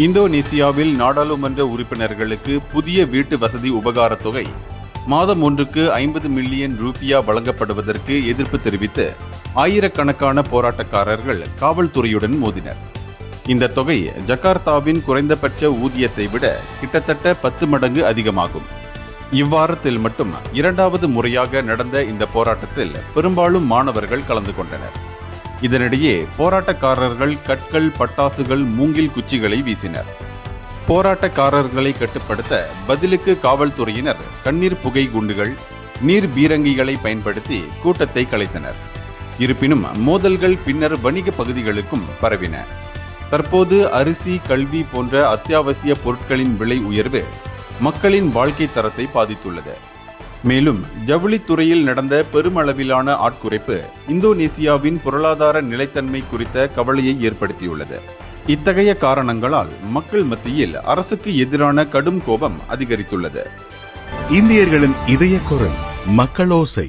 இந்தோனேசியாவில் நாடாளுமன்ற உறுப்பினர்களுக்கு புதிய வீட்டு வசதி உபகாரத் தொகை மாதம் ஒன்றுக்கு 50 மில்லியன் ரூபியா வழங்கப்படுவதற்கு எதிர்ப்பு தெரிவித்து ஆயிரக்கணக்கான போராட்டக்காரர்கள் காவல்துறையுடன் மோதினர். இந்த தொகை ஜகார்த்தாவின் குறைந்தபட்ச ஊதியத்தை விட கிட்டத்தட்ட 10 மடங்கு அதிகமாகும். இவ்வாரத்தில் மட்டும் இரண்டாவது முறையாக நடந்த இந்த போராட்டத்தில் பெரும்பாலும் மாணவர்கள் கலந்து கொண்டனர். இதனிடையே போராட்டக்காரர்கள் கற்கள், பட்டாசுகள், மூங்கில் குச்சிகளை வீசினர். போராட்டக்காரர்களை கட்டுப்படுத்த பதிலுக்கு காவல்துறையினர் கண்ணீர் புகை குண்டுகள், நீர் பீரங்கிகளை பயன்படுத்தி கூட்டத்தை கலைத்தனர். இருப்பினும் மோதல்கள் பின்னர் வணிக பகுதிகளுக்கும் பரவின. தற்போது அரிசி, கல்வி போன்ற அத்தியாவசிய பொருட்களின் விலை உயர்வு மக்களின் வாழ்க்கை தரத்தை பாதித்துள்ளது. மேலும் ஜவுளித்துறையில் நடந்த பெருமளவிலான ஆட்குறைப்பு இந்தோனேசியாவின் பொருளாதார நிலைத்தன்மை குறித்த கவலையை ஏற்படுத்தியுள்ளது. இத்தகைய காரணங்களால் மக்கள் மத்தியில் அரசுக்கு எதிரான கடும் கோபம் அதிகரித்துள்ளது. இந்தியர்களின் இதய குரல் மக்களோசை.